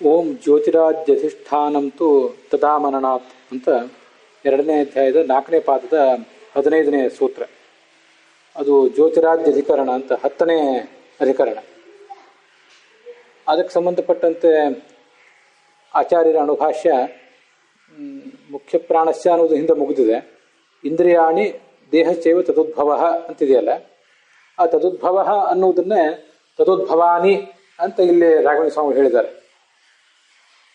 ಓಂ ಜ್ಯೋತಿರಾದ್ಯಧಿಷ್ಠಾನಂತು ತದಾಮನನಾಥ್ ಅಂತ 2ನೇ ಅಧ್ಯಾಯದ 4ನೇ ಪಾದದ 15ನೇ ಸೂತ್ರ. ಅದು ಜ್ಯೋತಿರಾದ್ಯಧಿಕರಣ ಅಂತ 10ನೇ ಅಧಿಕರಣ. ಅದಕ್ಕೆ ಸಂಬಂಧಪಟ್ಟಂತೆ ಆಚಾರ್ಯರ ಅನುಭಾಷ್ಯ ಮುಖ್ಯ ಪ್ರಾಣಸ್ಯ ಅನ್ನೋದು ಹಿಂದೆ ಮುಗಿದಿದೆ. ಇಂದ್ರಿಯಾಣಿ ದೇಹಶ್ಚೈವ ತದುದ್ಭವ ಅಂತಿದೆಯಲ್ಲ, ಆ ತದುದ್ಭವ ಅನ್ನುವುದನ್ನೇ ತದುದ್ಭವಾನಿ ಅಂತ ಇಲ್ಲಿ ರಾಘವೇಂದ್ರ ಸ್ವಾಮಿ ಹೇಳಿದ್ದಾರೆ.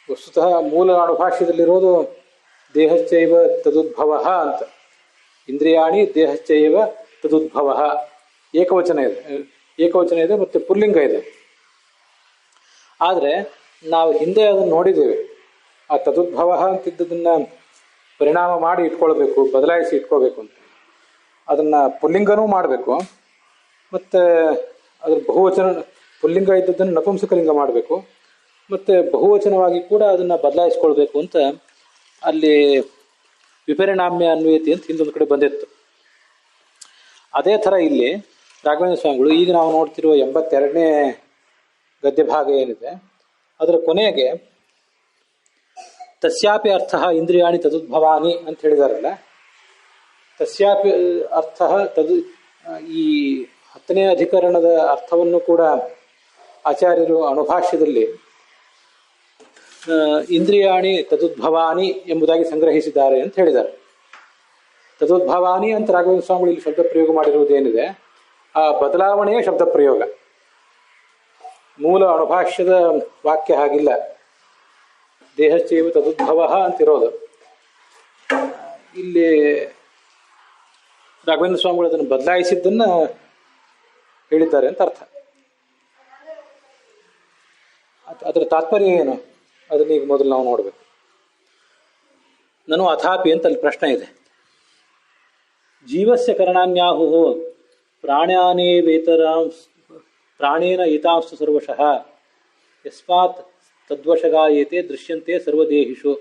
ವಸ್ತುತಃ ಮೂಲ ಅನುಭಾಷ್ಯದಲ್ಲಿರೋದು ದೇಹಶ್ಚೈವ ತದುದ್ಭವ ಅಂತ. ಇಂದ್ರಿಯಾಣಿ ದೇಹಶ್ಚೈವ ತದುದ್ಭವ ಏಕವಚನ ಇದೆ ಮತ್ತು ಪುಲ್ಲಿಂಗ ಇದೆ. ಆದರೆ ನಾವು ಹಿಂದೆ ಅದನ್ನು ನೋಡಿದ್ದೇವೆ. ಆ ತದುದ್ಭವ ಅಂತಿದ್ದದನ್ನು ಪರಿಣಾಮ ಮಾಡಿ ಇಟ್ಕೊಳ್ಬೇಕು, ಬದಲಾಯಿಸಿ ಇಟ್ಕೋಬೇಕು ಅಂತ. ಅದನ್ನು ಪುಲ್ಲಿಂಗನೂ ಮಾಡಬೇಕು, ಮತ್ತು ಅದ್ರ ಬಹುವಚನ ಪುಲ್ಲಿಂಗ ಇದ್ದದ್ದನ್ನು ನಪುಂಸಕಲಿಂಗ ಮಾಡಬೇಕು, ಮತ್ತು ಬಹುವಚನವಾಗಿ ಕೂಡ ಅದನ್ನು ಬದಲಾಯಿಸ್ಕೊಳ್ಬೇಕು ಅಂತ ಅಲ್ಲಿ ವಿಪರಿಣಾಮ್ಯ ಅನ್ವಯತೆ ಅಂತ ಹಿಂದೊಂದು ಕಡೆ ಬಂದಿತ್ತು. ಅದೇ ಥರ ಇಲ್ಲಿ ರಾಘವೇಂದ್ರ ಸ್ವಾಮಿಗಳು ಈಗ ನಾವು ನೋಡ್ತಿರುವ 82ನೇ ಗದ್ಯ ಭಾಗ ಏನಿದೆ ಅದರ ಕೊನೆಗೆ ತಸ್ಯಾಪಿ ಅರ್ಥ ಇಂದ್ರಿಯಾಣಿ ತದುದ್ಭವಾನಿ ಅಂತ ಹೇಳಿದಾರಲ್ಲ, ತಸ್ಯಾಪಿ ಅರ್ಥ ಈ 10ನೇ ಅಧಿಕರಣದ ಅರ್ಥವನ್ನು ಕೂಡ ಆಚಾರ್ಯರು ಅನುಭಾಷ್ಯದಲ್ಲಿ ಇಂದ್ರಿಯಾಣಿ ತದುದ್ಭವಾನಿ ಎಂಬುದಾಗಿ ಸಂಗ್ರಹಿಸಿದ್ದಾರೆ ಅಂತ ಹೇಳಿದ್ದಾರೆ. ತದುದ್ಭವಾನಿ ಅಂತ ರಾಘವೇಂದ್ರ ಸ್ವಾಮಿಗಳು ಇಲ್ಲಿ ಶಬ್ದ ಪ್ರಯೋಗ ಮಾಡಿರುವುದೇನಿದೆ, ಆ ಬದಲಾವಣೆಯ ಶಬ್ದ ಪ್ರಯೋಗ. ಮೂಲ ಅನುಭಾಷ್ಯದ ವಾಕ್ಯ ಹಾಗಿಲ್ಲ. ದೇಹಶ್ಚೈವ ತದುದ್ಭವ ಅಂತಿರೋದು. ಇಲ್ಲಿ ರಾಘವೇಂದ್ರ ಸ್ವಾಮಿಗಳು ಅದನ್ನು ಬದಲಾಯಿಸಿದ್ದನ್ನ ಹೇಳಿದ್ದಾರೆ ಅಂತ ಅರ್ಥ. ಅದರ ತಾತ್ಪರ್ಯ ಏನು ಅದನ್ನ ಈಗ ಮೊದಲು ನಾವು ನೋಡಬೇಕು. ನಾನು ಅಥಾಪಿ ಅಂತ ಅಲ್ಲಿ ಪ್ರಶ್ನೆ ಇದೆ. ಜೀವಸ್ಯ ಕರಣಾನ್ಯಾಹು ಪ್ರಾಣೇನ ಏತಾಂಸ್ತು ಸರ್ವಶಃ ಯಸ್ಮಾತ್ ತದ್ವಶಗಾಯೇತೆ ದೃಶ್ಯಂತೆ ಸರ್ವದೇಹಿಷು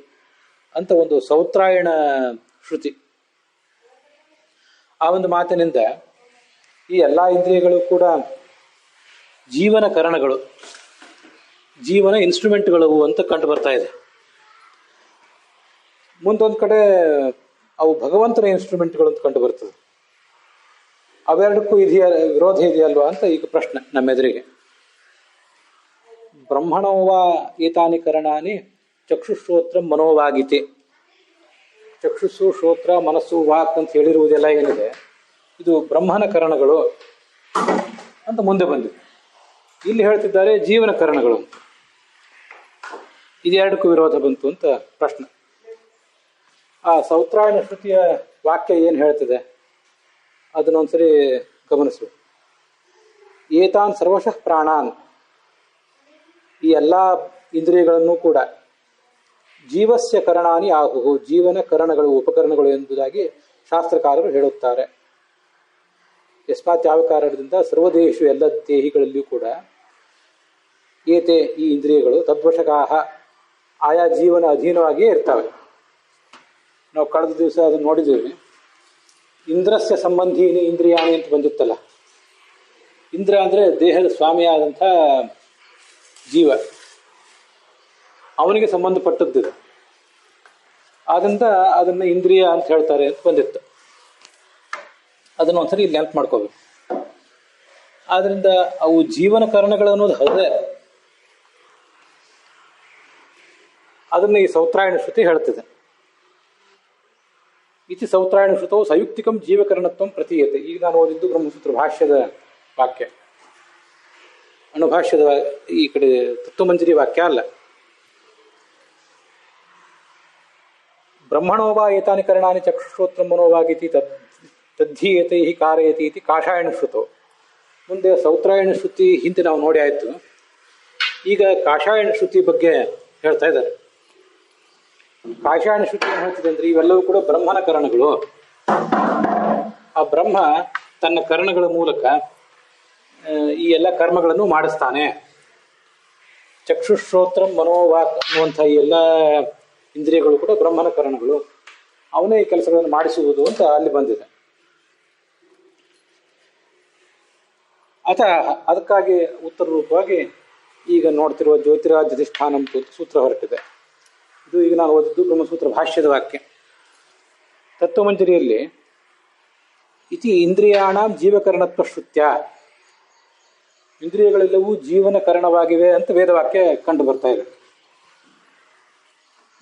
ಅಂತ ಒಂದು ಸೌತ್ರಾಯಣ ಶ್ರುತಿ. ಆ ಒಂದು ಮಾತಿನಿಂದ ಈ ಎಲ್ಲ ಇಂದ್ರಿಯಗಳು ಕೂಡ ಜೀವನ ಕರಣಗಳು, ಜೀವನ ಇನ್ಸ್ಟ್ರೂಮೆಂಟ್ಗಳು ಅಂತ ಕಂಡು ಬರ್ತಾ ಇದೆ. ಮುಂದೊಂದು ಕಡೆ ಅವು ಭಗವಂತನ ಇನ್ಸ್ಟ್ರೂಮೆಂಟ್ಗಳು ಅಂತ ಕಂಡು ಬರ್ತದೆ. ಅವೆರಡಕ್ಕೂ ವಿರೋಧ ಇದೆಯಲ್ವಾ ಅಂತ ಈಗ ಪ್ರಶ್ನೆ ನಮ್ಮೆದುರಿಗೆ. ಬ್ರಹ್ಮಣೋವಾ ಏತಾನಿ ಕರಣಾನಿ ಚಕ್ಷುಶ್ರೋತ್ರ ಮನೋವಾಗಿತಿ. ಚಕ್ಷುಸ್ಸು ಶ್ರೋತ್ರ ಮನಸ್ಸು ವಾಕ್ ಅಂತ ಹೇಳಿರುವುದೆಲ್ಲ ಏನಿದೆ ಇದು ಬ್ರಹ್ಮನ ಕರಣಗಳು ಅಂತ ಮುಂದೆ ಬಂದಿದೆ. ಇಲ್ಲಿ ಹೇಳ್ತಿದ್ದಾರೆ ಜೀವನ ಕರಣಗಳು ಅಂತ. ಇದೆರಡಕ್ಕೂ ವಿರೋಧ ಬಂತು ಅಂತ ಪ್ರಶ್ನೆ. ಆ ಸೌತ್ರಾಯಣ ಶ್ರುತಿಯ ವಾಕ್ಯ ಏನು ಹೇಳ್ತಿದೆ ಅದನ್ನೊಂದ್ಸರಿ ಗಮನಿಸು. ಏತಾನ್ ಸರ್ವಶಃ ಪ್ರಾಣಾನ್, ಈ ಎಲ್ಲ ಇಂದ್ರಿಯಗಳನ್ನು ಕೂಡ ಜೀವಸ್ಯ ಕರಣಾನಿ ಆಹುಹು, ಜೀವನ ಕರಣಗಳು ಉಪಕರಣಗಳು ಎಂಬುದಾಗಿ ಶಾಸ್ತ್ರಕಾರರು ಹೇಳುತ್ತಾರೆ. ಯಸ್ಮಾತ್ ಯಾವ ಕಾರಣದಿಂದ ಸರ್ವದೇಶು ಎಲ್ಲ ದೇಹಿಗಳಲ್ಲಿಯೂ ಕೂಡ ಏತೆ ಈ ಇಂದ್ರಿಯಗಳು ತದ್ವಶಗಾಹ ಆಯಾ ಜೀವನ ಅಧೀನವಾಗಿಯೇ ಇರ್ತವೆ. ನಾವು ಕಳೆದ ದಿವಸ ಅದನ್ನು ನೋಡಿದ್ದೀವಿ. ಇಂದ್ರಸ್ಯ ಸಂಬಂಧೀನಿ ಇಂದ್ರಿಯಾಣಿ ಅಂತ ಬಂದಿತ್ತಲ್ಲ. ಇಂದ್ರ ಅಂದರೆ ದೇಹದ ಸ್ವಾಮಿಯಾದಂಥ ಜೀವ, ಅವನಿಗೆ ಸಂಬಂಧಪಟ್ಟದ್ದಿದೆ. ಆದ್ದರಿಂದ ಅದನ್ನು ಇಂದ್ರಿಯ ಅಂತ ಹೇಳ್ತಾರೆ ಅಂತ ಬಂದಿತ್ತು. ಅದನ್ನು ಒಂದ್ಸರಿ ಇಲ್ಲಿ ನೆನಪು ಮಾಡ್ಕೋಬೇಕು. ಆದ್ರಿಂದ ಅವು ಜೀವನ ಕಾರಣಗಳು ಅನ್ನೋದು ಹೌದೇ, ಅದನ್ನು ಈ ಸೌತ್ರಾಯಣ ಶ್ರುತಿ ಹೇಳ್ತಿದೆ. ಇತಿ ಸೌತ್ರಾಯಣ ಶ್ರುತವು ಸಂಯುಕ್ತಿಕಂ ಜೀವಕರಣತ್ವಂ ಪ್ರತೀಯತೆ. ಈಗ ನಾನು ಓದಿದ್ದು ಬ್ರಹ್ಮಸೂತ್ರ ಭಾಷ್ಯದ ವಾಕ್ಯ, ಅನುಭಾಷ್ಯದ ಈ ಕಡೆ ತತ್ವಮಂಜರಿ ವಾಕ್ಯ ಅಲ್ಲ. ಬ್ರಹ್ಮಣೋವಾ ಏತಾನಿ ಕರಣಾನಿ ಚಕ್ಷುಶ್ರೋತ್ರ ಮನೋವಾಗಿತಿ ತದ್ಧೀಯತೆ ಹಿ ಕಾರಯತಿ ಇತಿ ಕಾಷಾಯಣ ಶ್ರುತವು. ಮುಂದೆ ಸೌತ್ರಾಯಣ ಶ್ರುತಿ ಹಿಂದೆ ನಾವು ನೋಡಿ ಆಯಿತು. ಈಗ ಕಾಷಾಯಣ ಶ್ರುತಿ ಬಗ್ಗೆ ಹೇಳ್ತಾ ಇದ್ದಾರೆ. ಕಾಷಾಯಣ ಶ್ರುತಿ ಏನು ಹೇಳ್ತಿದೆ ಅಂದ್ರೆ ಇವೆಲ್ಲವೂ ಕೂಡ ಬ್ರಹ್ಮನ ಕರಣಗಳು. ಆ ಬ್ರಹ್ಮ ತನ್ನ ಕರಣಗಳ ಮೂಲಕ ಈ ಎಲ್ಲ ಕರ್ಮಗಳನ್ನು ಮಾಡಿಸ್ತಾನೆ. ಚಕ್ಷುಶ್ರೋತ್ರ ಮನೋವಾಕ್ ಅನ್ನುವಂಥ ಈ ಎಲ್ಲ ಇಂದ್ರಿಯಗಳು ಕೂಡ ಬ್ರಹ್ಮನ ಕರಣಗಳು, ಅವನೇ ಈ ಕೆಲಸಗಳನ್ನು ಮಾಡಿಸುವುದು ಅಂತ ಅಲ್ಲಿ ಬಂದಿದೆ. ಅದಕ್ಕಾಗಿ ಉತ್ತರ ರೂಪವಾಗಿ ಈಗ ನೋಡ್ತಿರುವ ಜ್ಯೋತಿರಾಜ್ಯಧಿಷ್ಠಾನಂ ಸೂತ್ರ ಹೊರಟಿದೆ. ಇದು ಈಗ ನಾನು ಓದಿದ್ದು ಬ್ರಹ್ಮಸೂತ್ರ ಭಾಷ್ಯದ ವಾಕ್ಯ. ತತ್ವಮಂಜರಿಯಲ್ಲಿ ಇತಿ ಇಂದ್ರಿಯಾಣಂ ಜೀವಕರಣತ್ವ ಶ್ರುತ್ಯ, ಇಂದ್ರಿಯಗಳೆಲ್ಲವೂ ಜೀವನ ಕರಣವಾಗಿವೆ ಅಂತ ವೇದವಾಕ್ಯ ಕಂಡು ಬರ್ತಾ ಇದೆ.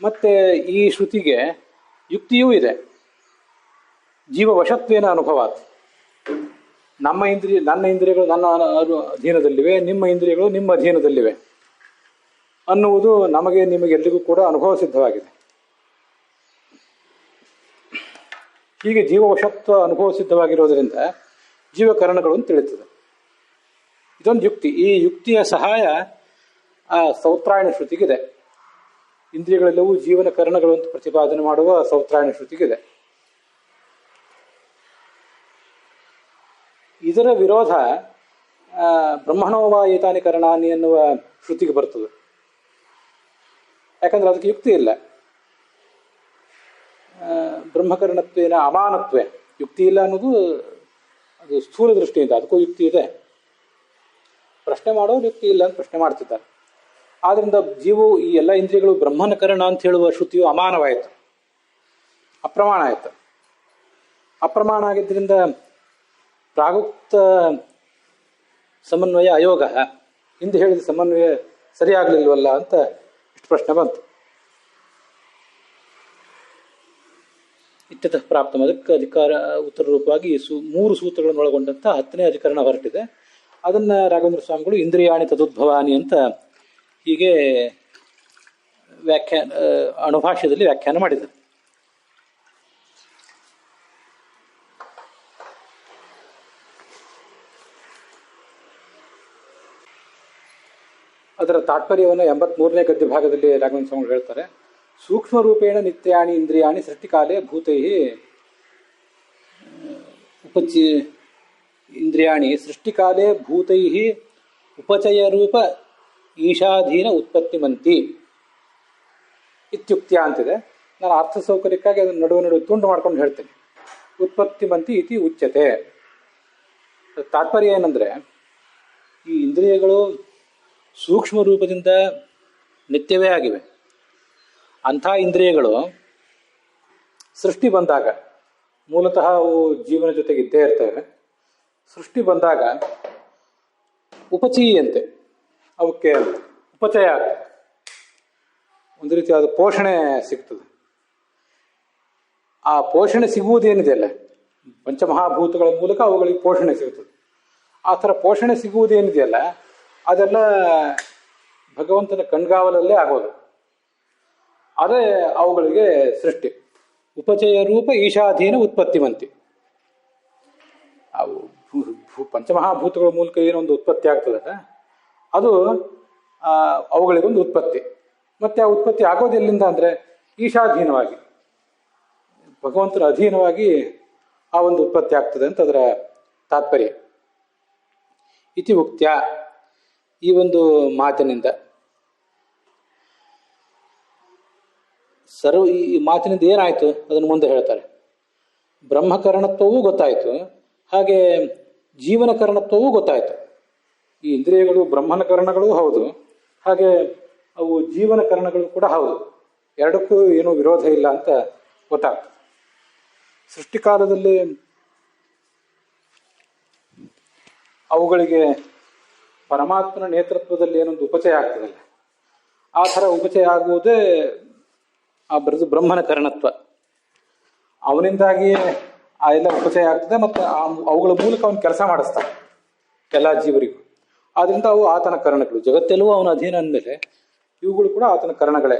ಮತ್ತೆ ಈ ಶ್ರುತಿಗೆ ಯುಕ್ತಿಯೂ ಇದೆ. ಜೀವವಶತ್ವೇನ ಅನುಭವಾತ್, ನನ್ನ ಇಂದ್ರಿಯಗಳು ನನ್ನ ಅಧೀನದಲ್ಲಿವೆ, ನಿಮ್ಮ ಇಂದ್ರಿಯಗಳು ನಿಮ್ಮ ಅಧೀನದಲ್ಲಿವೆ ಅನ್ನುವುದು ನಮಗೆ ನಿಮಗೆಲ್ಲರಿಗೂ ಕೂಡ ಅನುಭವ ಸಿದ್ಧವಾಗಿದೆ. ಹೀಗೆ ಜೀವವಶತ್ವ ಅನುಭವ ಸಿದ್ಧವಾಗಿರೋದರಿಂದ ಜೀವಕರಣಗಳು ಅಂತ ತಿಳಿಯುತ್ತದೆ. ಇದೊಂದು ಯುಕ್ತಿ. ಈ ಯುಕ್ತಿಯ ಸಹಾಯ ಆ ಸೌತ್ರಾಯಣ ಶ್ರುತಿಗಿದೆ. ಇಂದ್ರಿಯಗಳೆಲ್ಲವೂ ಜೀವನ ಕರಣಗಳು ಅಂತ ಪ್ರತಿಪಾದನೆ ಮಾಡುವ ಸೌತ್ರಾಯಣ ಶ್ರುತಿಗಿದೆ. ಇದರ ವಿರೋಧ ಬ್ರಹ್ಮಣೋವಾ ಏತಾನಿ ಕರಣಾನಿ ಎನ್ನುವ ಶ್ರುತಿಗೆ ಬರ್ತದೆ. ಯಾಕಂದ್ರೆ ಅದಕ್ಕೆ ಯುಕ್ತಿ ಇಲ್ಲ. ಬ್ರಹ್ಮಕರಣತ್ವೇನ ಅಮಾನತ್ವೇ, ಯುಕ್ತಿ ಇಲ್ಲ ಅನ್ನೋದು ಅದು ಸ್ಥೂಲ ದೃಷ್ಟಿಯಿಂದ, ಅದಕ್ಕೂ ಯುಕ್ತಿ ಇದೆ. ಪ್ರಶ್ನೆ ಮಾಡೋರು ಯುಕ್ತಿ ಇಲ್ಲ ಅಂತ ಪ್ರಶ್ನೆ ಮಾಡ್ತಿದ್ದಾರೆ. ಆದ್ರಿಂದ ಜೀವವು ಈ ಎಲ್ಲ ಇಂದ್ರಿಯಗಳು ಬ್ರಹ್ಮನ ಕರಣ ಅಂತ ಹೇಳುವ ಶ್ರುತಿಯು ಅಮಾನವಾಯಿತು, ಅಪ್ರಮಾಣ ಆಯಿತು. ಅಪ್ರಮಾಣ ಆಗಿದ್ದರಿಂದ ಪ್ರಾಗುಕ್ತ ಸಮನ್ವಯ ಅಯೋಗ, ಹಿಂದೆ ಹೇಳಿದ ಸಮನ್ವಯ ಸರಿಯಾಗಲಿಲ್ವಲ್ಲ ಅಂತ ಇಷ್ಟು ಪ್ರಶ್ನೆ ಬಂತು. ಇತ್ಯತಃ ಪ್ರಾಪ್ತ, ಅದಕ್ಕೆ ಅಧಿಕಾರ ಉತ್ತರ ರೂಪವಾಗಿ 3 ಸೂತ್ರಗಳನ್ನು ಒಳಗೊಂಡಂಥ 10ನೇ ಅಧಿಕರಣ ಹೊರಟಿದೆ. ಅದನ್ನು ರಾಘವೇಂದ್ರ ಸ್ವಾಮಿಗಳು ಇಂದ್ರಿಯಾಣಿ ತದುದ್ಭವಾನಿ ಅಂತ ಹೀಗೆ ಅಣುಭಾಷ್ಯದಲ್ಲಿ ವ್ಯಾಖ್ಯಾನ ಮಾಡಿದ್ದಾರೆ. ಅದರ ತಾತ್ಪರ್ಯವನ್ನು 83ನೇ ಗದ್ಯ ಭಾಗದಲ್ಲಿ ರಾಘವೇಂದ್ರ ಸ್ವಾಮಿಗಳು ಹೇಳ್ತಾರೆ. ಸೂಕ್ಷ್ಮ ರೂಪೇಣ ನಿತ್ಯಾಣಿ ಇಂದ್ರಿಯಾಣಿ ಸೃಷ್ಟಿಕಾಲೇ ಭೂತೈ ಇಂದ್ರಿಯಾಣಿ ಸೃಷ್ಟಿಕಾಲೇ ಭೂತೈ ಉಪಚಯ ರೂಪ ಈಶಾಧೀನ ಉತ್ಪತ್ತಿಮಂತಿ ಇತ್ಯುಕ್ತಿಯ ಅಂತಿದೆ. ನಾನು ಅರ್ಥ ಸೌಕರ್ಯಕ್ಕಾಗಿ ಅದನ್ನು ನಡುವೆ ತುಂಡು ಮಾಡ್ಕೊಂಡು ಹೇಳ್ತೇನೆ. ಉತ್ಪತ್ತಿಮಂತಿ ಇತಿ ಉಚ್ಯತೆ. ತಾತ್ಪರ್ಯ ಏನಂದರೆ, ಈ ಇಂದ್ರಿಯಗಳು ಸೂಕ್ಷ್ಮ ರೂಪದಿಂದ ನಿತ್ಯವೇ ಆಗಿವೆ. ಅಂಥ ಇಂದ್ರಿಯಗಳು ಸೃಷ್ಟಿ ಬಂದಾಗ, ಮೂಲತಃ ಅವು ಜೀವನ ಜೊತೆಗೆ ಇದ್ದೇ ಇರ್ತವೆ. ಸೃಷ್ಟಿ ಬಂದಾಗ ಉಪಚೀಯಂತೆ, ಅವಕ್ಕೆ ಉಪಚಯ ಆಗ್ತದೆ, ಒಂದು ರೀತಿಯಾದ ಪೋಷಣೆ ಸಿಗ್ತದೆ. ಆ ಪೋಷಣೆ ಸಿಗುವುದೇನಿದೆಯಲ್ಲ, ಪಂಚಮಹಾಭೂತಗಳ ಮೂಲಕ ಅವುಗಳಿಗೆ ಪೋಷಣೆ ಸಿಗ್ತದೆ. ಆ ಥರ ಪೋಷಣೆ ಸಿಗುವುದೇನಿದೆಯಲ್ಲ, ಅದೆಲ್ಲ ಭಗವಂತನ ಕಣ್ಗಾವಲಲ್ಲೇ ಆಗೋದು. ಅದೇ ಅವುಗಳಿಗೆ ಸೃಷ್ಟಿ. ಉಪಚಯ ರೂಪ ಈಶಾಧೀನ ಉತ್ಪತ್ತಿಮಂತಿ. ಅವು ಪಂಚಮಹಾಭೂತಗಳ ಮೂಲಕ ಏನೊಂದು ಉತ್ಪತ್ತಿ ಆಗ್ತದಲ್ಲ, ಅದು ಅವುಗಳಿಗೊಂದು ಉತ್ಪತ್ತಿ. ಮತ್ತೆ ಆ ಉತ್ಪತ್ತಿ ಆಗೋದು ಎಲ್ಲಿಂದ ಅಂದರೆ ಈಶಾಧೀನವಾಗಿ, ಭಗವಂತನ ಅಧೀನವಾಗಿ ಆ ಒಂದು ಉತ್ಪತ್ತಿ ಆಗ್ತದೆ ಅಂತ ಅದರ ತಾತ್ಪರ್ಯ. ಇತಿ ಉಕ್ತ್ಯ, ಈ ಒಂದು ಮಾತಿನಿಂದ ಈ ಮಾತಿನಿಂದ ಏನಾಯಿತು ಅದನ್ನು ಮುಂದೆ ಹೇಳ್ತಾರೆ. ಬ್ರಹ್ಮಕರಣತ್ವವೂ ಗೊತ್ತಾಯಿತು, ಹಾಗೆ ಜೀವನ ಕರಣತ್ವವೂ ಗೊತ್ತಾಯಿತು. ಈ ಇಂದ್ರಿಯಗಳು ಬ್ರಹ್ಮನ ಕರಣಗಳು ಹೌದು, ಹಾಗೆ ಅವು ಜೀವನ ಕರಣಗಳು ಕೂಡ ಹೌದು. ಎರಡಕ್ಕೂ ಏನೂ ವಿರೋಧ ಇಲ್ಲ ಅಂತ ಗೊತ್ತಾಗ್ತದೆ. ಸೃಷ್ಟಿಕಾಲದಲ್ಲಿ ಅವುಗಳಿಗೆ ಪರಮಾತ್ಮನ ನೇತೃತ್ವದಲ್ಲಿ ಏನೊಂದು ಉಪಚಯ ಆಗ್ತದಲ್ಲ, ಆ ಥರ ಉಪಚಯ ಆಗುವುದೇ ಆ ಬ್ರಹ್ಮನ ಕರಣತ್ವ. ಅವನಿಂದಾಗಿಯೇ ಆ ಎಲ್ಲ ಉಪಚಯ ಆಗ್ತದೆ, ಮತ್ತು ಅವುಗಳ ಮೂಲಕ ಅವನು ಕೆಲಸ ಮಾಡಿಸ್ತಾನೆ ಎಲ್ಲ ಜೀವರಿಗೂ. ಆದ್ದರಿಂದ ಅವು ಆತನ ಕರಣಗಳು. ಜಗತ್ತೆಲ್ಲವೂ ಅವನ ಅಧೀನ ಅಂದಮೇಲೆ ಇವುಗಳು ಕೂಡ ಆತನ ಕರಣಗಳೇ.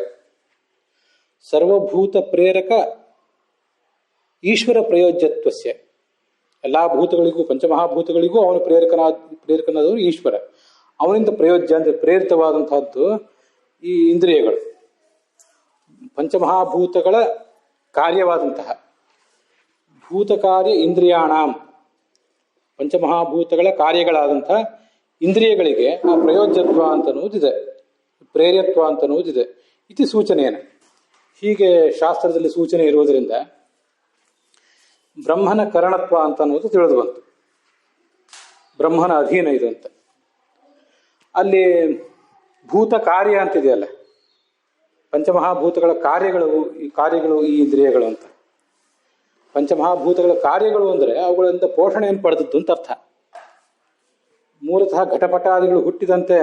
ಸರ್ವಭೂತ ಪ್ರೇರಕ ಈಶ್ವರ ಪ್ರಯೋಜ್ಯತ್ವಸ್ಯ, ಎಲ್ಲ ಭೂತಗಳಿಗೂ ಪಂಚಮಹಾಭೂತಗಳಿಗೂ ಅವನು ಪ್ರೇರಕನಾದವರು ಈಶ್ವರ. ಅವನಿಂದ ಪ್ರಯೋಜ್ಯ ಅಂದರೆ ಪ್ರೇರಿತವಾದಂತಹದ್ದು ಈ ಇಂದ್ರಿಯಗಳು. ಪಂಚಮಹಾಭೂತಗಳ ಕಾರ್ಯವಾದಂತಹ ಭೂತಕಾರ್ಯ ಇಂದ್ರಿಯಾಣಾಂ, ಪಂಚಮಹಾಭೂತಗಳ ಕಾರ್ಯಗಳಾದಂತಹ ಇಂದ್ರಿಯಗಳಿಗೆ ಆ ಪ್ರಯೋಜ್ಯತ್ವ ಅಂತನ್ನುವುದಿದೆ, ಪ್ರೇರ್ಯತ್ವ ಅಂತನ್ನುವುದಿದೆ. ಇತಿ ಸೂಚನೆಯನ್ನು ಹೀಗೆ ಶಾಸ್ತ್ರದಲ್ಲಿ ಸೂಚನೆ ಇರುವುದರಿಂದ ಬ್ರಹ್ಮನ ಕರಣತ್ವ ಅಂತ ಅನ್ನೋದು ತಿಳಿದು ಬಂತು. ಬ್ರಹ್ಮನ ಅಧೀನ ಇದು ಅಂತ. ಅಲ್ಲಿ ಭೂತ ಕಾರ್ಯ ಅಂತಿದೆಯಲ್ಲ, ಪಂಚಮಹಾಭೂತಗಳ ಕಾರ್ಯಗಳು ಈ ಇಂದ್ರಿಯಗಳು ಅಂತ. ಪಂಚಮಹಾಭೂತಗಳ ಕಾರ್ಯಗಳು ಅಂದರೆ ಅವುಗಳಿಂದ ಪೋಷಣೆಯನ್ನು ಪಡೆದದ್ದು ಅಂತ ಅರ್ಥ. ಮೂಲತಃ ಘಟಪಟಾದಿಗಳು ಹುಟ್ಟಿದಂತೆ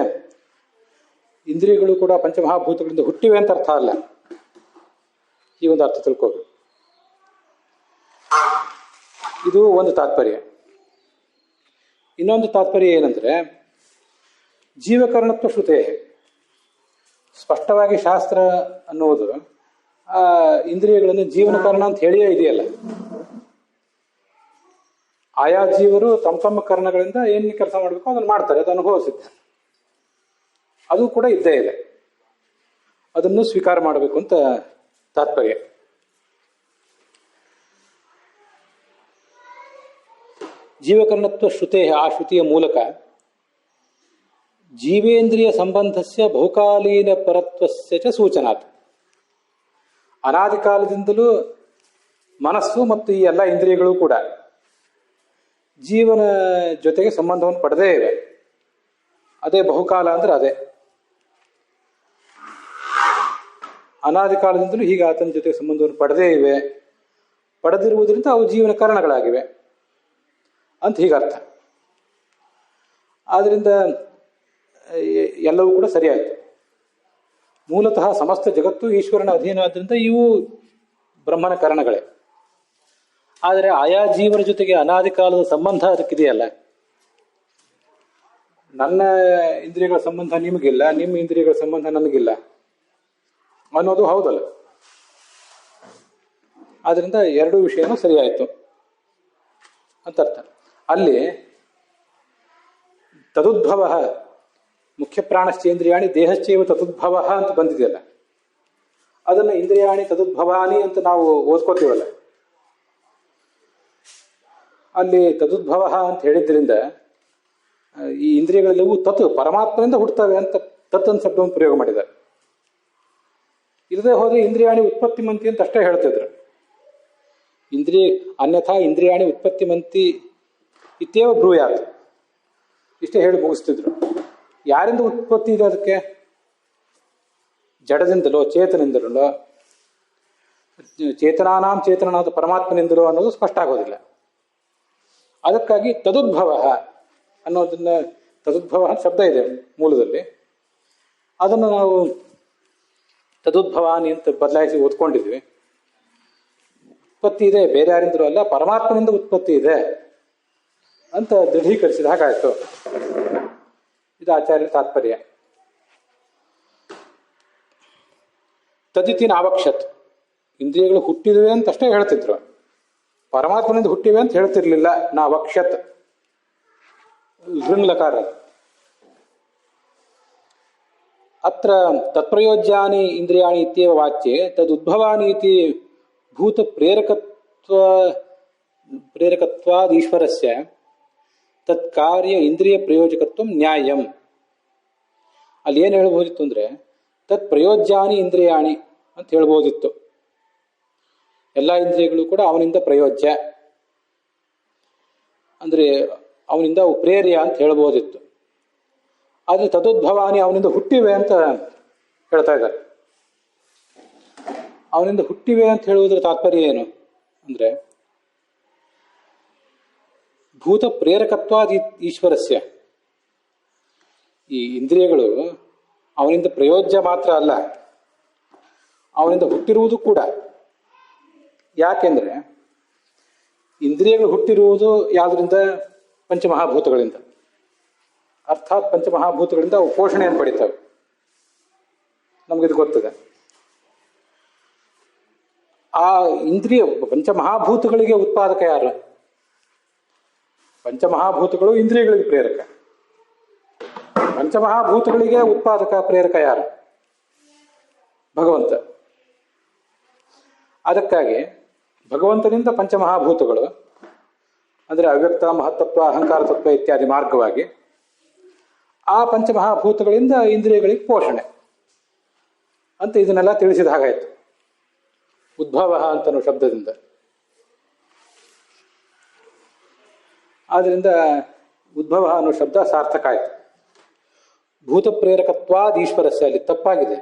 ಇಂದ್ರಿಯಗಳು ಕೂಡ ಪಂಚಮಹಾಭೂತಗಳಿಂದ ಹುಟ್ಟಿವೆ ಅಂತ ಅರ್ಥ ಅಲ್ಲ. ಈ ಒಂದು ಅರ್ಥ ತಿಳ್ಕೋಬೇಕು. ಇದು ಒಂದು ತಾತ್ಪರ್ಯ. ಇನ್ನೊಂದು ತಾತ್ಪರ್ಯ ಏನಂದ್ರೆ, ಜೀವಕರಣತ್ವ ಶ್ರುತೆ. ಸ್ಪಷ್ಟವಾಗಿ ಶಾಸ್ತ್ರ ಅನ್ನುವುದು ಆ ಇಂದ್ರಿಯಗಳನ್ನು ಜೀವನ ಕಾರಣ ಅಂತ ಹೇಳಿಯೇ ಇದೆಯಲ್ಲ. ಆಯಾ ಜೀವರು ತಮ್ಮ ಕರ್ಣಗಳಿಂದ ಏನು ಕೆಲಸ ಮಾಡಬೇಕು ಅದನ್ನು ಮಾಡ್ತಾರೆ, ಅದು ಅನುಭವಿಸಿದ್ದ. ಅದು ಕೂಡ ಇದ್ದೇ ಇದೆ, ಅದನ್ನು ಸ್ವೀಕಾರ ಮಾಡಬೇಕು ಅಂತ ತಾತ್ಪರ್ಯ. ಜೀವಕರ್ಣತ್ವ ಶ್ರುತೆ, ಆ ಶ್ರುತಿಯ ಮೂಲಕ ಜೀವೇಂದ್ರಿಯ ಸಂಬಂಧಸ್ಯ ಬಹುಕಾಲೀನ ಪರತ್ವಸ್ಯ ಚ ಸೂಚನಾತ್. ಅನಾದಿ ಕಾಲದಿಂದಲೂ ಮನಸ್ಸು ಮತ್ತು ಈ ಎಲ್ಲ ಇಂದ್ರಿಯಗಳು ಕೂಡ ಜೀವನ ಜೊತೆಗೆ ಸಂಬಂಧವನ್ನು ಪಡೆದೇ ಇವೆ. ಅದೇ ಬಹುಕಾಲ ಅಂದ್ರೆ ಅದೇ. ಅನಾದಿ ಕಾಲದಿಂದಲೂ ಹೀಗೆ ಆತನ ಜೊತೆಗೆ ಸಂಬಂಧವನ್ನು ಪಡೆದೇ ಇವೆ. ಪಡೆದಿರುವುದರಿಂದ ಅವು ಜೀವನ ಕಾರಣಗಳಾಗಿವೆ ಅಂತ ಹೀಗರ್ಥ. ಆದ್ದರಿಂದ ಎಲ್ಲವೂ ಕೂಡ ಸರಿಯಾಯಿತು. ಮೂಲತಃ ಸಮಸ್ತ ಜಗತ್ತು ಈಶ್ವರನ ಅಧೀನ ಆದ್ದರಿಂದ ಇವು ಬ್ರಹ್ಮನ ಕಾರಣಗಳೇ. ಆದರೆ ಆಯಾ ಜೀವನ ಜೊತೆಗೆ ಅನಾದಿ ಕಾಲದ ಸಂಬಂಧ ಅದಕ್ಕಿದೆಯಲ್ಲ. ನನ್ನ ಇಂದ್ರಿಯಗಳ ಸಂಬಂಧ ನಿಮಗಿಲ್ಲ, ನಿಮ್ಮ ಇಂದ್ರಿಯಗಳ ಸಂಬಂಧ ನನಗಿಲ್ಲ ಅನ್ನೋದು ಹೌದಲ್ಲ. ಆದ್ರಿಂದ ಎರಡೂ ವಿಷಯನೂ ಸರಿಯಾಯಿತು ಅಂತ ಅರ್ಥ. ಅಲ್ಲಿ ತದುದ್ಭವ ಮುಖ್ಯ ಪ್ರಾಣಶ್ಚೇಂದ್ರಿಯಾಣಿ ದೇಹಶ್ಚೈವ ತದುದ್ಭವ ಅಂತ ಬಂದಿದೆಯಲ್ಲ, ಅದನ್ನು ಇಂದ್ರಿಯಾಣಿ ತದುದ್ಭವಾನಿ ಅಂತ ನಾವು ಓದ್ಕೋತೀವಲ್ಲ. ಅಲ್ಲಿ ತದುದ್ಭವ ಅಂತ ಹೇಳಿದ್ರಿಂದ ಈ ಇಂದ್ರಿಯಗಳೆಲ್ಲವೂ ತತ್ ಪರಮಾತ್ಮನಿಂದ ಹುಟ್ಟುತ್ತವೆ ಅಂತ ತತ್ ಅಂತ ಶಬ್ದವನ್ನು ಪ್ರಯೋಗ ಮಾಡಿದ್ದಾರೆ. ಇಲ್ಲದೆ ಹೋದ್ರೆ ಇಂದ್ರಿಯಾಣಿ ಉತ್ಪತ್ತಿ ಮಂತಿ ಅಂತ ಅಷ್ಟೇ ಹೇಳ್ತಿದ್ರು. ಅನ್ಯಥಾ ಇಂದ್ರಿಯಾಣಿ ಉತ್ಪತ್ತಿ ಮಂತಿ ಇತ್ಯೇವ ಬ್ರೂಯಾತ್, ಇಷ್ಟೇ ಹೇಳಿ ಮುಗಿಸ್ತಿದ್ರು. ಯಾರಿಂದ ಉತ್ಪತ್ತಿ ಇದೆ ಅದಕ್ಕೆ? ಜಡದಿಂದಲೋ ಚೇತನಿಂದಲೋ, ಚೇತನಾನಾಂ ಚೇತನಾದ ಪರಮಾತ್ಮನಿಂದಲೋ ಅನ್ನೋದು ಸ್ಪಷ್ಟ ಆಗೋದಿಲ್ಲ. ಅದಕ್ಕಾಗಿ ತದುದ್ಭವ ಅನ್ನೋದನ್ನ, ತದುದ್ಭವ ಶಬ್ದ ಇದೆ ಮೂಲದಲ್ಲಿ, ಅದನ್ನು ನಾವು ತದುದ್ಭವಾನಿ ಅಂತ ಬದಲಾಯಿಸಿ ಓದ್ಕೊಂಡಿದ್ವಿ. ಉತ್ಪತ್ತಿ ಇದೆ, ಬೇರೆ ಯಾರಿಂದಲೂ ಅಲ್ಲ, ಪರಮಾತ್ಮನಿಂದ ಉತ್ಪತ್ತಿ ಇದೆ ಅಂತ ದೃಢೀಕರಿಸಿದ ಹಾಗಾಯ್ತು. ಇದು ಆಚಾರ್ಯರ ತಾತ್ಪರ್ಯ. ತದಿತಿ ನಾವಕ್ಷತ್, ಇಂದ್ರಿಯಗಳು ಹುಟ್ಟಿದುವೆ ಅಂತ ಅಷ್ಟೇ ಹೇಳ್ತಿದ್ರು, ಪರಮಾತ್ಮನಿಂದ ಹುಟ್ಟಿವೆ ಅಂತ ಹೇಳ್ತಿರ್ಲಿಲ್ಲ. ನಾವಕ್ಷತ್ ಲೃಂಗ್ಲಕಾರ. ಅತ್ರ ತತ್ಪ್ರಯೋಜ್ಯಾನಿ ಇಂದ್ರಿಯಾಣಿ ಇತ್ಯೇವ ವಾಚ್ಯೆ ತದುದ್ಭವಾನಿ ಇತಿ ಭೂತ ಪ್ರೇರಕತ್ವಾದೀಶ್ವರಸ್ಯ ತತ್ಕಾರ್ಯ ಇಂದ್ರಿಯ ಪ್ರಯೋಜಕತ್ವ ನ್ಯಾಯಂ. ಅಲ್ಲಿ ಏನು ಹೇಳ್ಬೋದಿತ್ತು ಅಂದ್ರೆ ತತ್ ಪ್ರಯೋಜ್ಯಾನಿ ಇಂದ್ರಿಯಾಣಿ ಅಂತ ಹೇಳ್ಬೋದಿತ್ತು. ಎಲ್ಲ ಇಂದ್ರಿಯಗಳು ಕೂಡ ಅವನಿಂದ ಪ್ರಯೋಜ್ಯ ಅಂದ್ರೆ ಅವನಿಂದ ಪ್ರೇರ್ಯ ಅಂತ ಹೇಳ್ಬೋದಿತ್ತು. ಆದ್ರೆ ತದೋದ್ಭವಾನಿ ಅವನಿಂದ ಹುಟ್ಟಿವೆ ಅಂತ ಹೇಳ್ತಾ ಇದ್ದಾರೆ. ಅವನಿಂದ ಹುಟ್ಟಿವೆ ಅಂತ ಹೇಳುವುದರ ತಾತ್ಪರ್ಯ ಏನು ಅಂದ್ರೆ, ಭೂತ ಪ್ರೇರಕತ್ವಾದ ಈಶ್ವರಸ್ಯ, ಈ ಇಂದ್ರಿಯಗಳು ಅವನಿಂದ ಪ್ರಯೋಜ್ಯ ಮಾತ್ರ ಅಲ್ಲ, ಅವನಿಂದ ಹುಟ್ಟಿರುವುದು ಕೂಡ. ಯಾಕೆಂದ್ರೆ ಇಂದ್ರಿಯಗಳು ಹುಟ್ಟಿರುವುದು ಯಾವುದರಿಂದ? ಪಂಚಮಹಾಭೂತಗಳಿಂದ. ಅರ್ಥಾತ್ ಪಂಚಮಹಾಭೂತಗಳಿಂದ ಅವು ಪೋಷಣೆಯನ್ನು ಪಡಿತವೆ. ನಮಗಿದು ಗೊತ್ತದೆ. ಆ ಇಂದ್ರಿಯ ಪಂಚಮಹಾಭೂತಗಳಿಗೆ ಉತ್ಪಾದಕ ಯಾರು? ಪಂಚಮಹಾಭೂತಗಳು ಇಂದ್ರಿಯಗಳಿಗೆ ಪ್ರೇರಕ. ಪಂಚಮಹಾಭೂತಗಳಿಗೆ ಉತ್ಪಾದಕ ಪ್ರೇರಕ ಯಾರು? ಭಗವಂತ. ಅದಕ್ಕಾಗಿ ಭಗವಂತನಿಂದ ಪಂಚಮಹಾಭೂತಗಳು ಅಂದರೆ ಅವ್ಯಕ್ತ, ಮಹತ್ತತ್ವ, ಅಹಂಕಾರ ತತ್ವ ಇತ್ಯಾದಿ ಮಾರ್ಗವಾಗಿ ಆ ಪಂಚಮಹಾಭೂತಗಳಿಂದ ಇಂದ್ರಿಯಗಳಿಗೆ ಪೋಷಣೆ ಅಂತ ಇದನ್ನೆಲ್ಲ ತಿಳಿಸಿದ ಹಾಗಾಯಿತು ಉದ್ಭವ ಅಂತನೋ ಶಬ್ದದಿಂದ. ಆದ್ರಿಂದ ಉದ್ಭವ ಅನ್ನೋ ಶಬ್ದ ಸಾರ್ಥಕ ಆಯಿತು. ಭೂತ ಪ್ರೇರಕತ್ವ ಸರ್ವತ್ವಾದ್ ಈಶ್ವರಸ್ಯ, ಅಲ್ಲಿ ತಪ್ಪಾಗಿದೆ.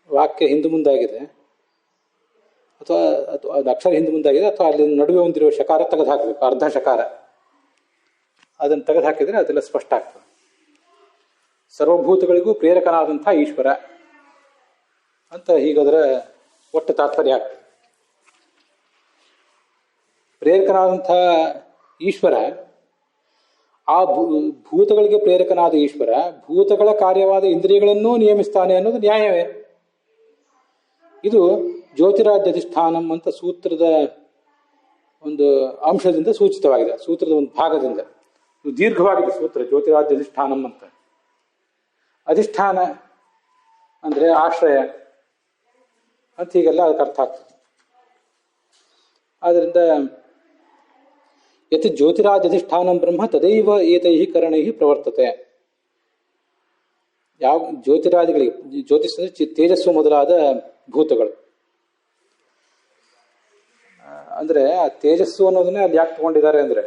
ವಾಕ್ಯ ಹಿಂದೆ ಮುಂದಾಗಿದೆ, ಅಥವಾ ಅದು ಅಕ್ಷರ ಹಿಂದೆ ಮುಂದಾಗಿದೆ, ಅಥವಾ ಅಲ್ಲಿ ನಡುವೆ ಹೊಂದಿರುವ ಶಕಾರ ತೆಗೆದು ಹಾಕಬೇಕು, ಅರ್ಧ ಶಕಾರ. ಅದನ್ನು ತೆಗೆದು ಹಾಕಿದರೆ ಅದೆಲ್ಲ ಸ್ಪಷ್ಟ ಆಗ್ತದೆ. ಸರ್ವಭೂತಗಳಿಗೂ ಪ್ರೇರಕನಾದಂಥ ಈಶ್ವರ ಅಂತ ಹೀಗದರ ಒಟ್ಟು ತಾತ್ಪರ್ಯ ಆಗ್ತದೆ. ಪ್ರೇರಕನಾದಂಥ ಈಶ್ವರ, ಆ ಭೂತಗಳಿಗೆ ಪ್ರೇರಕನಾದ ಈಶ್ವರ ಭೂತಗಳ ಕಾರ್ಯವಾದ ಇಂದ್ರಿಯಗಳನ್ನೂ ನಿಯಮಿಸ್ತಾನೆ ಅನ್ನೋದು ನ್ಯಾಯವೇ. ಇದು ಜ್ಯೋತಿರಾಜ್ಯಧಿಷ್ಠಾನಂ ಅಂತ ಸೂತ್ರದ ಒಂದು ಅಂಶದಿಂದ ಸೂಚಿತವಾಗಿದೆ, ಸೂತ್ರದ ಒಂದು ಭಾಗದಿಂದ. ಇದು ದೀರ್ಘವಾಗಿದೆ ಸೂತ್ರ, ಜ್ಯೋತಿರಾಜ್ಯಧಿಷ್ಠಾನಂ ಅಂತ. ಅಧಿಷ್ಠಾನ ಅಂದರೆ ಆಶ್ರಯ ಅಂತ ಹೀಗೆಲ್ಲ ಅದಕ್ಕೆ ಅರ್ಥ ಆಗ್ತದೆ. ಆದ್ದರಿಂದ ಯತ್ ಜ್ಯೋತಿರಾಜ್ಯಧಿಷ್ಠಾನಂ ಬ್ರಹ್ಮ ತದೈವ ಏತೈ ಕರಣೈ ಪ್ರವರ್ತತೆ. ಯಾವ ಜ್ಯೋತಿರಾದಿಗಳಿಗೆ, ಜ್ಯೋತಿಷ್ ತೇಜಸ್ಸು ಮೊದಲಾದ ಭೂತಗಳು, ಅಂದರೆ ಆ ತೇಜಸ್ಸು ಅನ್ನೋದನ್ನೇ ಅಲ್ಲಿ ಯಾಕೆ ತಗೊಂಡಿದ್ದಾರೆ ಅಂದರೆ,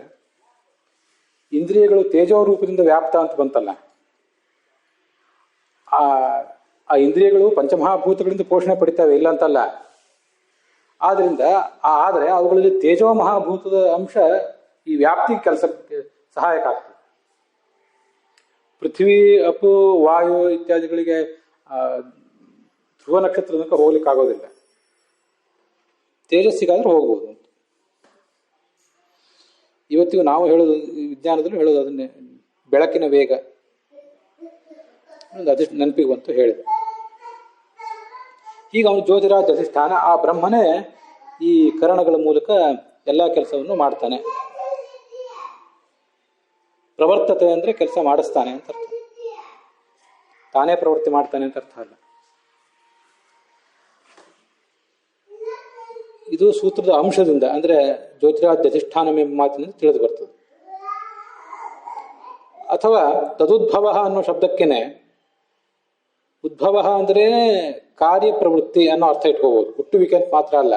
ಇಂದ್ರಿಯಗಳು ತೇಜೋ ರೂಪದಿಂದ ವ್ಯಾಪ್ತ ಅಂತ ಬಂತಲ್ಲ, ಆ ಇಂದ್ರಿಯಗಳು ಪಂಚಮಹಾಭೂತಗಳಿಂದ ಪೋಷಣೆ ಪಡಿತವೆ, ಇಲ್ಲ ಅಂತಲ್ಲ. ಆದರೆ ಅವುಗಳಲ್ಲಿ ತೇಜೋ ಮಹಾಭೂತದ ಅಂಶ ಈ ವ್ಯಾಪ್ತಿ ಕೆಲಸಕ್ಕೆ ಸಹಾಯಕ ಆಗ್ತದೆ. ಪೃಥ್ವಿ, ಅಪು, ವಾಯು ಇತ್ಯಾದಿಗಳಿಗೆ ಧ್ರುವ ನಕ್ಷತ್ರದ ಹೋಗ್ಲಿಕ್ಕೆ ಆಗೋದಿಲ್ಲ. ತೇಜಸ್ಸಿಗಾದ್ರೂ ಹೋಗ್ಬೋದು ಅಂತ ಇವತ್ತಿಗೂ ನಾವು ಹೇಳೋದು, ವಿಜ್ಞಾನದಲ್ಲೂ ಹೇಳೋದು ಅದನ್ನೇ, ಬೆಳಕಿನ ವೇಗ. ಅದಷ್ಟು ನೆನಪಿಗೆ ಬಂತು ಹೇಳಿದೆ. ಈಗ ಅವನು ಜ್ಯೋತಿರಾಜ್ ಅಧಿಷ್ಠಾನ, ಆ ಬ್ರಹ್ಮನೇ ಈ ಕರಣಗಳ ಮೂಲಕ ಎಲ್ಲ ಕೆಲಸವನ್ನು ಮಾಡ್ತಾನೆ. ಪ್ರವರ್ತತೆ ಅಂದರೆ ಕೆಲಸ ಮಾಡಿಸ್ತಾನೆ ಅಂತ ಅರ್ಥ, ತಾನೇ ಪ್ರವೃತ್ತಿ ಮಾಡ್ತಾನೆ ಅಂತ ಅರ್ಥ ಅಲ್ಲ. ಇದು ಸೂತ್ರದ ಅಂಶದಿಂದ, ಅಂದರೆ ಜ್ಯೋತಿರಾಜ್ ಅಧಿಷ್ಠಾನಂ ಎಂಬ ಮಾತಿನಿಂದ ತಿಳಿದು ಬರ್ತದೆ. ಅಥವಾ ತದುದ್ಭವ ಅನ್ನೋ ಶಬ್ದಕ್ಕೇನೆ, ಉದ್ಭವ ಅಂದರೆ ಕಾರ್ಯಪ್ರವೃತ್ತಿ ಅನ್ನೋ ಅರ್ಥ ಇಟ್ಕೋಬಹುದು, ಹುಟ್ಟುವಿಕೆ ಅಂತ ಮಾತ್ರ ಅಲ್ಲ.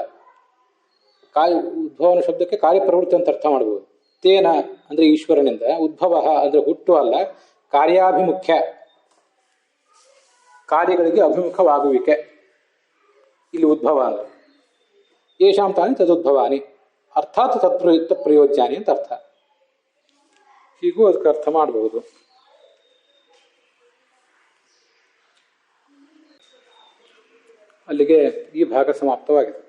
ಉದ್ಭವ ಅನ್ನೋ ಶಬ್ದಕ್ಕೆ ಕಾರ್ಯಪ್ರವೃತ್ತಿ ಅಂತ ಅರ್ಥ ಮಾಡ್ಬೋದು. ತೇನ ಅಂದ್ರೆ ಈಶ್ವರನಿಂದ, ಉದ್ಭವ ಅಂದ್ರೆ ಹುಟ್ಟು ಅಲ್ಲ, ಕಾರ್ಯಾಭಿಮುಖ್ಯ, ಕಾರ್ಯಗಳಿಗೆ ಅಭಿಮುಖವಾಗುವಿಕೆ. ಇಲ್ಲಿ ಉದ್ಭವ ಅಂದ್ರೆ ಯೇಷಾಂ ತಾನಿ ತದುದ್ಭವಾನಿ ಅರ್ಥಾತ್ ತತ್ಪ್ರಯೋಜ್ಯಾನಿ ಅಂತ ಅರ್ಥ. ಹೀಗೂ ಅದಕ್ಕೆ ಅರ್ಥ ಮಾಡಬಹುದು. ಅಲ್ಲಿಗೆ ಈ ಭಾಗ ಸಮಾಪ್ತವಾಗಿದೆ.